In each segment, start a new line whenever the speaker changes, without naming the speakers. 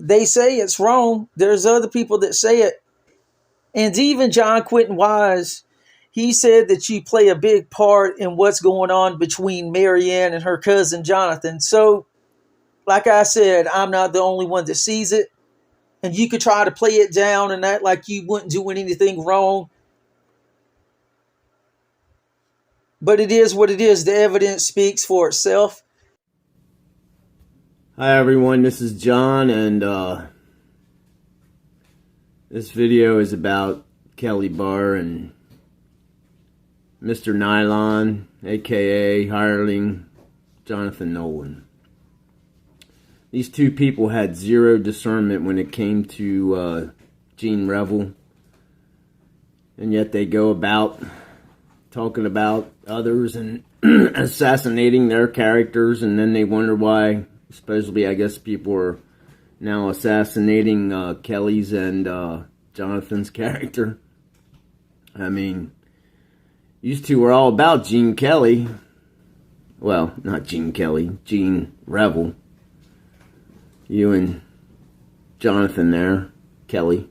they say it's wrong. There's other people that say it. And even John Quentin Wise, he said that you play a big part in what's going on between Marianne and her cousin Jonathan. So, like I said, I'm not the only one that sees it. And you could try to play it down and act like you wouldn't do anything wrong. But it is what it is. The evidence speaks for itself.
Hi everyone, this is John, and this video is about Kelly Barr and Mr. Nylon, aka hireling Jonathan Nolan. These two people had zero discernment when it came to Gene Revel, and yet they go about talking about others and assassinating their characters, and then they wonder why, supposedly, I guess people are now assassinating Kelly's and Jonathan's character. I mean, these two were all about Gene Kelly. Well, not Gene Kelly, Gene Revel. You and Jonathan there, Kelly,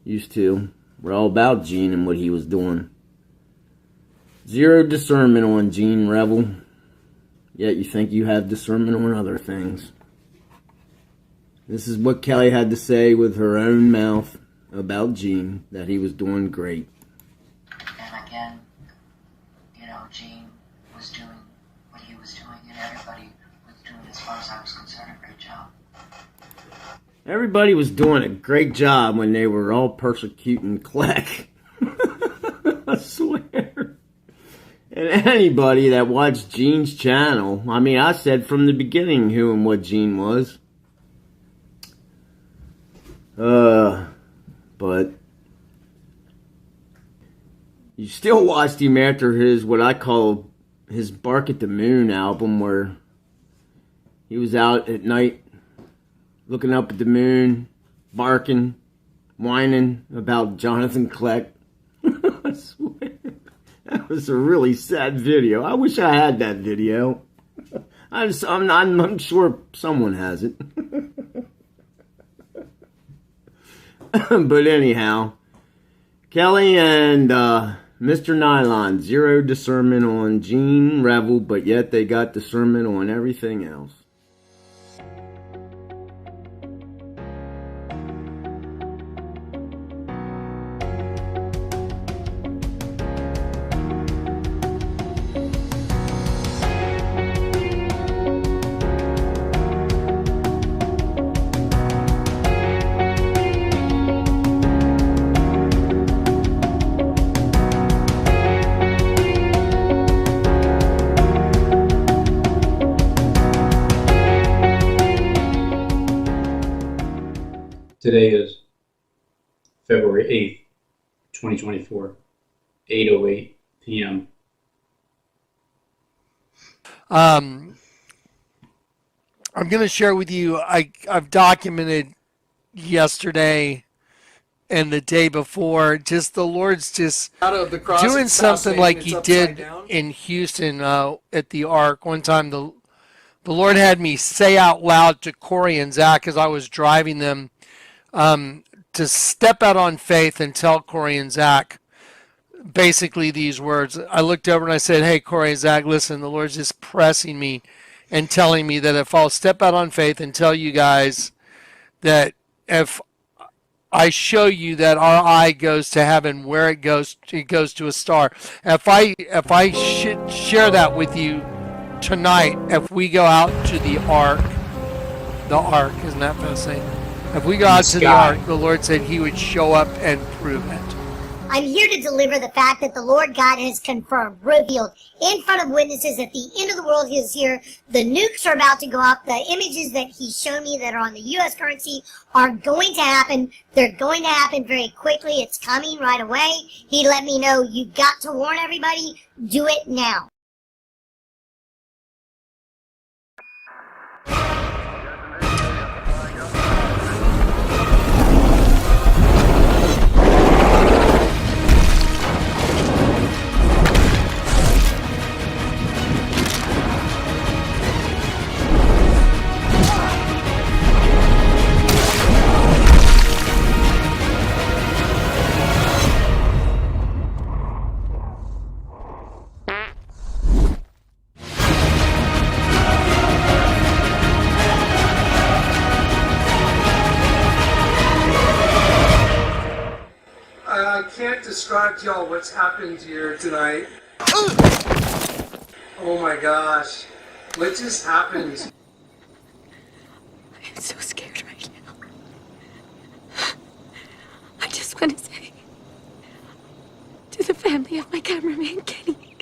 used to, were all about Gene and what he was doing. Zero discernment on Gene Revel, yet you think you have discernment on other things. This is what Kelly had to say with her own mouth about Gene, that he was doing great.
And again, Gene was doing what he was doing, and everybody was doing, as far as I was concerned, a great job.
Everybody was doing a great job when they were all persecuting Kleck. I swear. And anybody that watched Gene's channel, I mean, I said from the beginning who and what Gene was. But you still watched him after his, what I call his Bark at the Moon album, where he was out at night looking up at the moon, barking, whining about Jonathan Kleck. I swear. That was a really sad video. I wish I had that video. I'm sure someone has it. But anyhow, Kelly and Mr. Nylon, zero discernment on Gene Revel, but yet they got discernment on everything else.
Today is February 8th, 2024, 8:08 p.m.
I'm going to share with you, I've documented yesterday and the day before, just the Lord's just doing something like he did in Houston at the Ark. One time the Lord had me say out loud to Corey and Zach as I was driving them, to step out on faith and tell Corey and Zach basically these words. I looked over and I said, hey, Corey and Zach, listen, the Lord's just pressing me and telling me that if I'll step out on faith and tell you guys that if I show you that our eye goes to heaven, where it goes to a star. If I should share that with you tonight, if we go out to the ark, isn't that fascinating? If we go out to the ark, the Lord said he would show up and prove it.
I'm here to deliver the fact that the Lord God has confirmed, revealed in front of witnesses that the end of the world is here. The nukes are about to go up. The images that he's shown me that are on the U.S. currency are going to happen. They're going to happen very quickly. It's coming right away. He let me know, you've got to warn everybody. Do it now.
describe to y'all what's happened here tonight. Oh my gosh. What just happened?
I'm so scared right now. I just want to say to the family of my cameraman, Kenny,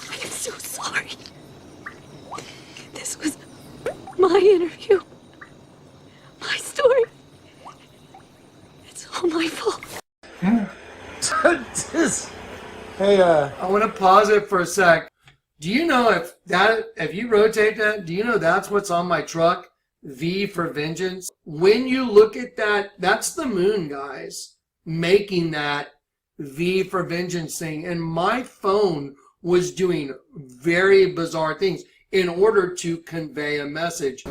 I am so sorry. This was my interview, my story. It's all my fault.
Hey, I want to pause it for a sec. Do you know if you rotate that, do you know that's what's on my truck? V for Vengeance. When you look at that, that's the moon, guys, making that V for Vengeance thing. And my phone was doing very bizarre things in order to convey a message.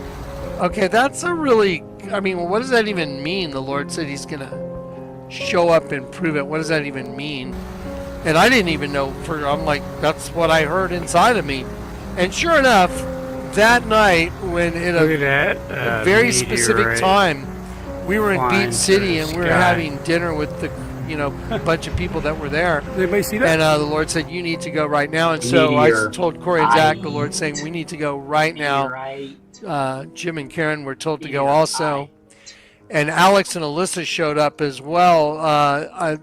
Okay, that's a really, what does that even mean? The Lord said he's going to show up and prove it. What does that even mean? And I didn't even know, I'm like, that's what I heard inside of me. And sure enough, that night, when in a very specific time, we were in Beach City and we were having dinner with the, a bunch of people that were there.
Did anybody see that?
And the Lord said, you need to go right now. And so I told Corey and Zach, the Lord saying, we need to go right now. Jim and Karen were told to go also. And Alex and Alyssa showed up as well. I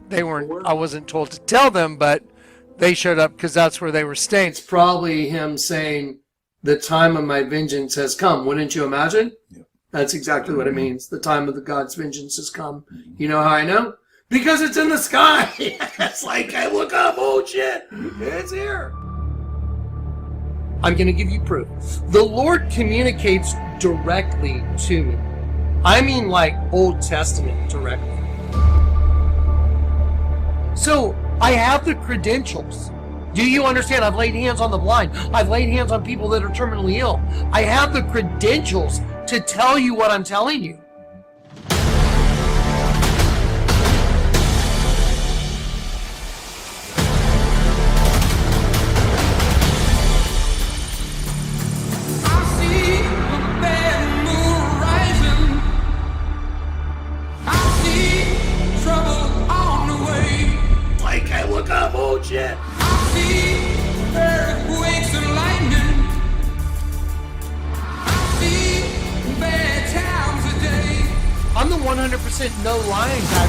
wasn't told to tell them, but they showed up because that's where they were staying. It's probably him saying, the time of my vengeance has come. Wouldn't you imagine? Yeah. That's exactly what it means. The time of the God's vengeance has come. You know how I know? Because it's in the sky. It's like, I look up, oh shit, it's here. I'm going to give you proof. The Lord communicates directly to me. I mean like Old Testament directly. So I have the credentials. Do you understand? I've laid hands on the blind. I've laid hands on people that are terminally ill. I have the credentials to tell you what I'm telling you. Shit. I see earthquakes and lightning. I see bad times a day. I'm the 100% no lying guy.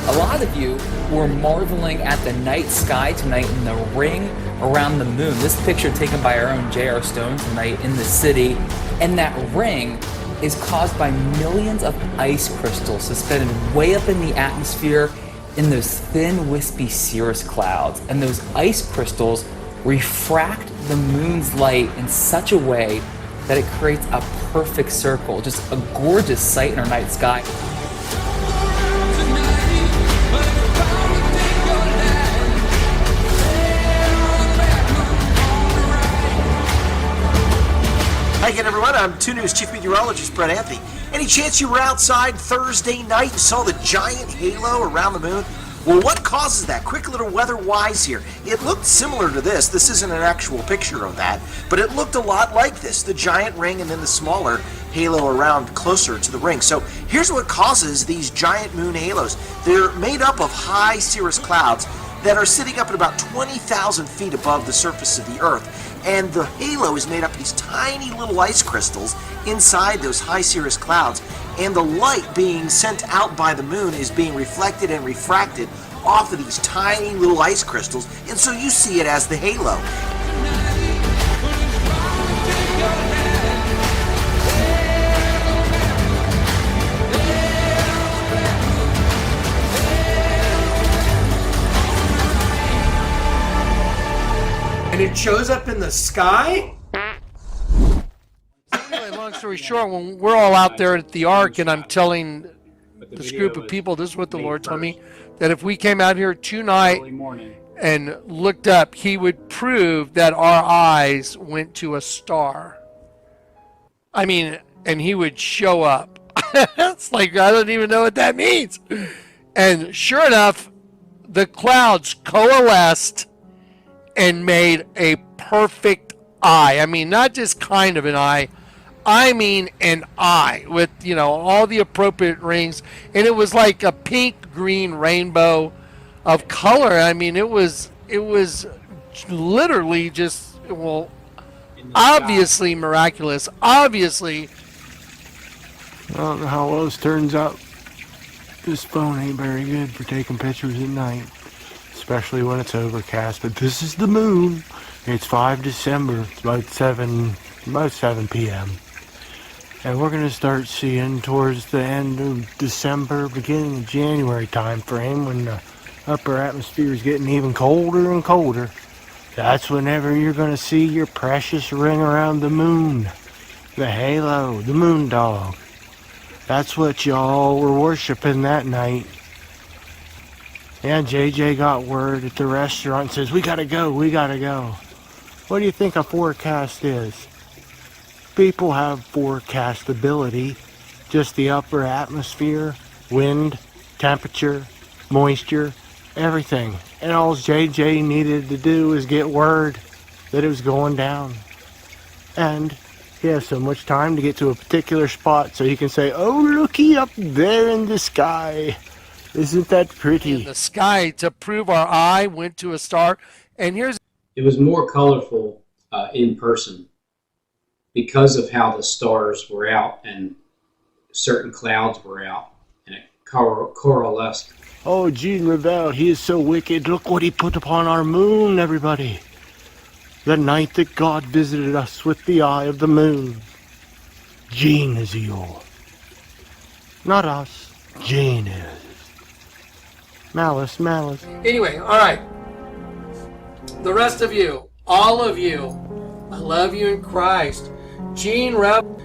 A lot of you were marveling at the night sky tonight in the ring around the moon. This picture taken by our own J.R. Stone tonight in the city. And that ring is caused by millions of ice crystals suspended way up in the atmosphere in those thin, wispy cirrus clouds. And those ice crystals refract the moon's light in such a way that it creates a perfect circle, just a gorgeous sight in our night sky.
Hi again, everyone. I'm 2 News Chief Meteorologist Brett Anthony. Any chance you were outside Thursday night and saw the giant halo around the moon? Well, what causes that? Quick little weather-wise here. It looked similar to this. This isn't an actual picture of that, but it looked a lot like this. The giant ring and then the smaller halo around closer to the ring. So here's what causes these giant moon halos. They're made up of high cirrus clouds that are sitting up at about 20,000 feet above the surface of the Earth. And the halo is made up of these tiny little ice crystals inside those high cirrus clouds. And the light being sent out by the moon is being reflected and refracted off of these tiny little ice crystals. And so you see it as the halo.
And it shows up in the sky? Anyway, long story short, when we're all out there at the Ark and I'm telling this group of people, this is what the Lord told me, that if we came out here tonight and looked up, he would prove that our eyes went to a star. I mean, and he would show up. It's like, I don't even know what that means. And sure enough, the clouds coalesced and made a perfect eye. I mean, not just kind of an eye, I mean an eye with, all the appropriate rings. And it was like a pink green rainbow of color. I mean, it was literally just, well, obviously miraculous. Obviously.
I don't know how well this turns out. This phone ain't very good for taking pictures at night, especially when it's overcast. But this is the moon. It's 5 December. It's about 7 p.m. And we're gonna start seeing towards the end of December, beginning of January time frame, when the upper atmosphere is getting even colder and colder. That's whenever you're gonna see your precious ring around the moon, the halo, the moon dog. That's what y'all were worshiping that night. Yeah, JJ got word at the restaurant and says, we gotta go. What do you think a forecast is? People have forecast ability, just the upper atmosphere, wind, temperature, moisture, everything. And all JJ needed to do was get word that it was going down. And he has so much time to get to a particular spot so he can say, oh, looky up there in the sky. Isn't that pretty?
In the sky to prove our eye went to a star. And
it was more colorful in person because of how the stars were out and certain clouds were out, and it coalesced.
Oh, Gene Revel, he is so wicked. Look what he put upon our moon, everybody. The night that God visited us with the eye of the moon. Gene is evil. Not us. Gene is. Malice.
Anyway, all right. The rest of you, all of you, I love you in Christ. Gene Revel.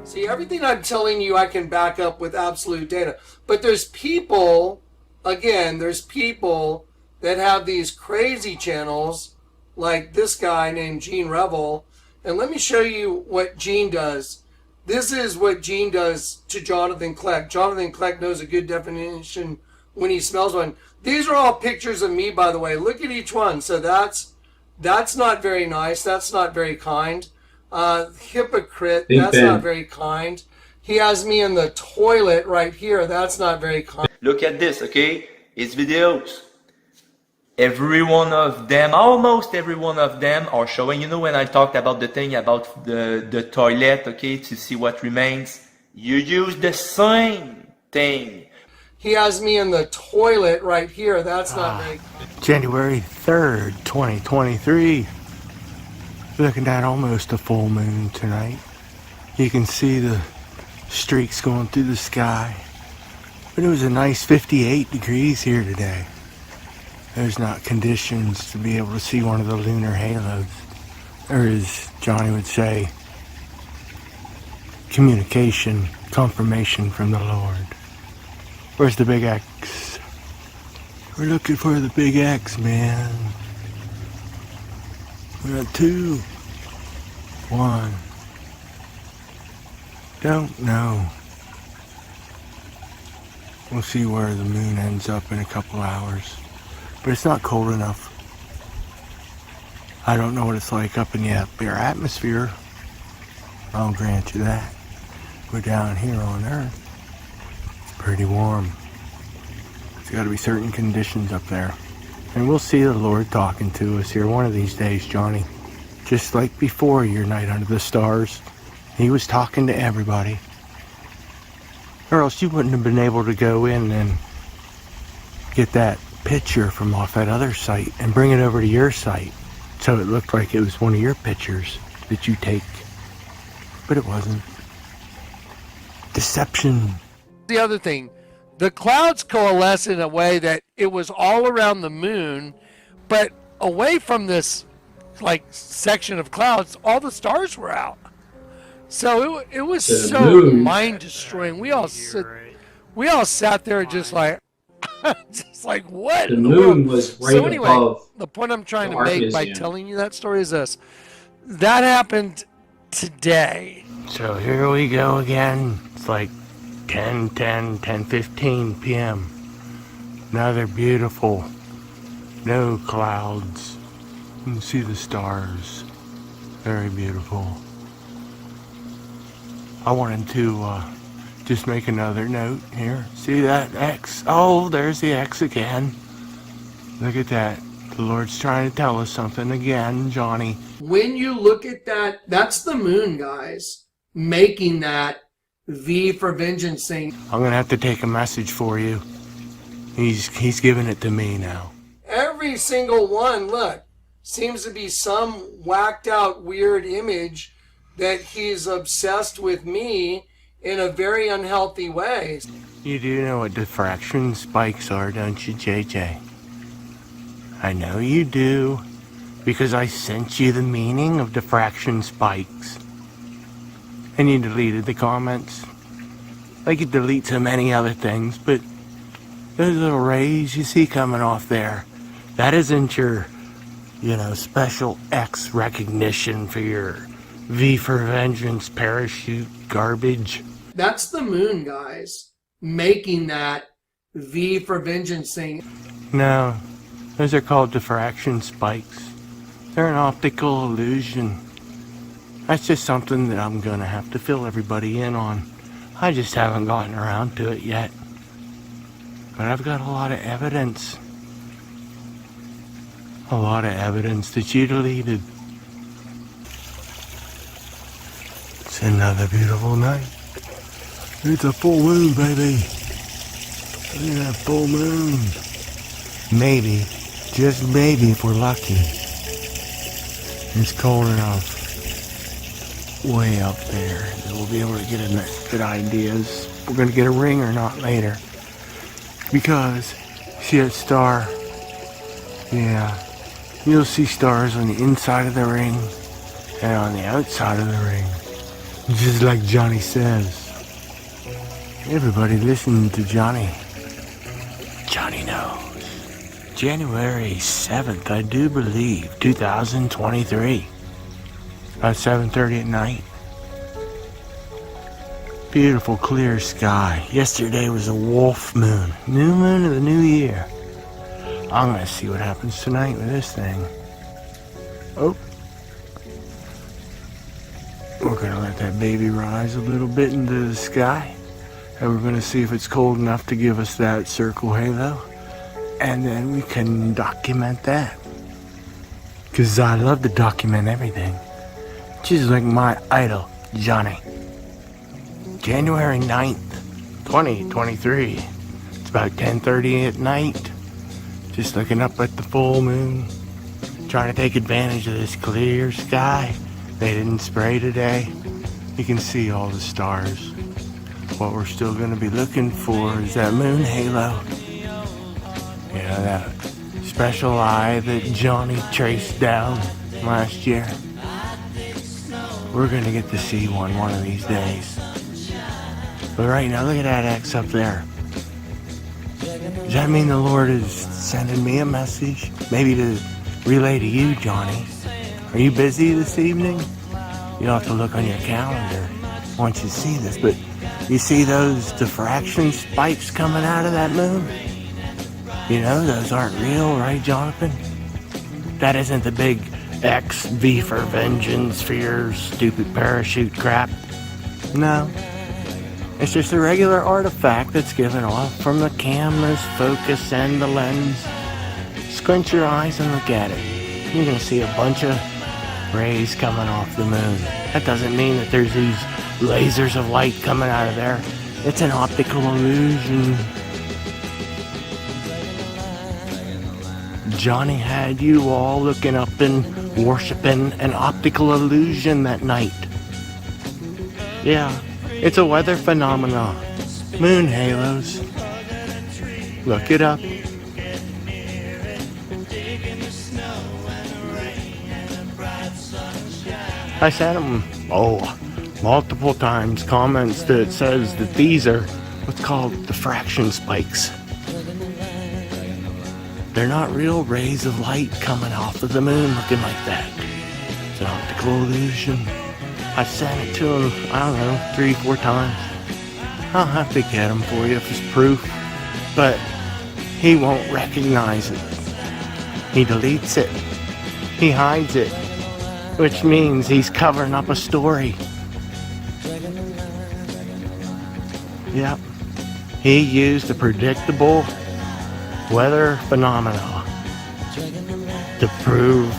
See, everything I'm telling you I can back up with absolute data. But there's people that have these crazy channels like this guy named Gene Revel. And let me show you what Gene does. This is what Gene does to Jonathan Kleck. Jonathan Kleck knows a good definition when he smells one. These are all pictures of me, by the way. Look at each one. So that's not very nice. That's not very kind. Hypocrite. That's not very kind. He has me in the toilet right here. That's not very kind.
Look at this, okay? It's videos. Every one of them, almost every one of them are showing, when I talked about the thing about the toilet, okay, to see what remains, you use the same thing.
He has me in the toilet right here. That's not very kind.
January 3rd, 2023. Looking at almost a full moon tonight. You can see the streaks going through the sky. But it was a nice 58 degrees here today. There's not conditions to be able to see one of the lunar halos. Or as Johnny would say, communication, confirmation from the Lord. Where's the big X? We're looking for the big X, man. We're at 2, 1. Don't know. We'll see where the moon ends up in a couple hours. But it's not cold enough. I don't know what it's like up in the upper atmosphere. I'll grant you that. We're down here on Earth. It's pretty warm. There's got to be certain conditions up there. And we'll see the Lord talking to us here one of these days, Johnny. Just like before your night under the stars. He was talking to everybody. Or else you wouldn't have been able to go in and get that picture from off that other site and bring it over to your site. So it looked like it was one of your pictures that you take. But it wasn't. Deception.
The other thing, the clouds coalesce in a way that it was all around the moon, but away from this section of clouds, all the stars were out. So it was so mind destroying. We all sat there just like what?
The moon was right above.
The point I'm trying to make by telling you that story is this: that happened today.
So here we go again. It's like 10:15 p.m. Another beautiful, no clouds. You can see the stars. Very beautiful. I wanted to just make another note here. See that X? Oh, there's the X again. Look at that. The Lord's trying to tell us something again, Johnny.
When you look at that, that's the moon, guys, making that V for vengeance thing.
I'm gonna have to take a message for you. He's giving it to me now.
Every single one, look, seems to be some whacked out weird image that he's obsessed with me in a very unhealthy way.
You do know what diffraction spikes are, don't you, JJ? I know you do, because I sent you the meaning of diffraction spikes. And you deleted the comments. Like you delete so many other things, but those little rays you see coming off there, that isn't your, special X recognition for your V for vengeance parachute garbage.
That's the moon, guys, making that V for vengeance thing.
No, those are called diffraction spikes. They're an optical illusion. That's just something that I'm gonna have to fill everybody in on. I just haven't gotten around to it yet. But I've got a lot of evidence. A lot of evidence that you deleted. It's another beautiful night. It's a full moon, baby. Look at that full moon. Maybe, just maybe if we're lucky, it's cold enough way up there that we'll be able to get good ideas. We're going to get a ring or not later. Because, see that star? Yeah. You'll see stars on the inside of the ring and on the outside of the ring. Just like Johnny says. Everybody listen to Johnny. Johnny knows. January 7th, I do believe, 2023. About 7:30 at night. Beautiful clear sky. Yesterday was a wolf moon. New moon of the new year. I'm gonna see what happens tonight with this thing. Oh. We're gonna let that baby rise a little bit into the sky. And we're gonna see if it's cold enough to give us that circle halo. And then we can document that. Cause I love to document everything. Just like my idol, Johnny. January 9th, 2023. It's about 10:30 at night. Just looking up at the full moon. Trying to take advantage of this clear sky. They didn't spray today. You can see all the stars. What we're still going to be looking for is that moon halo. That special eye that Johnny traced down last year. We're going to get to see one of these days. But right now, look at that X up there. Does that mean the Lord is sending me a message? Maybe to relay to you, Johnny. Are you busy this evening? You'll have to look on your calendar once you see this. But you see those diffraction spikes coming out of that moon? Those aren't real, right, Jonathan? That isn't the big X V for vengeance for your stupid parachute crap. No. It's just a regular artifact that's given off from the camera's focus and the lens. Squint your eyes and look at it. You're going to see a bunch of rays coming off the moon. That doesn't mean that there's these lasers of light coming out of there. It's an optical illusion. Johnny had you all looking up and worshiping an optical illusion that night. Yeah, it's a weather phenomenon. Moon halos. Look it up. I sent him, multiple times comments that says that these are what's called diffraction spikes. They're not real rays of light coming off of the moon looking like that. It's an optical illusion. I sent it to him, 3-4 times. I'll have to get them for you if it's proof. But he won't recognize it. He deletes it. He hides it.
which means he's covering up a story. Yep. He used a predictable weather phenomena to prove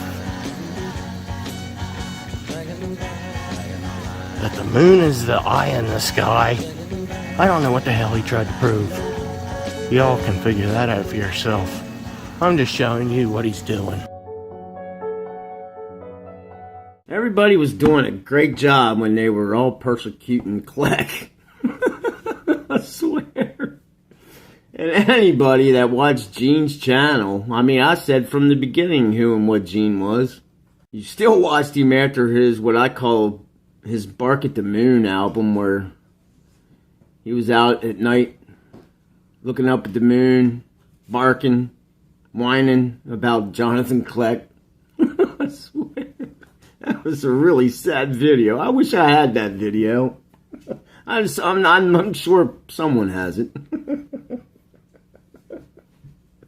that the moon is the eye in the sky. I don't know what the hell he tried to prove. Y'all can figure that out for yourself. I'm just showing you what he's doing.
Everybody was doing a great job when they were all persecuting Kleck. I swear. And anybody that watched Gene's channel, I mean, I said from the beginning who and what Gene was. You still watched him after his, what I call his Bark at the Moon album, where he was out at night looking up at the moon, barking, whining about Jonathan Kleck. I swear. That was a really sad video. I wish I had that video. I'm sure someone has it.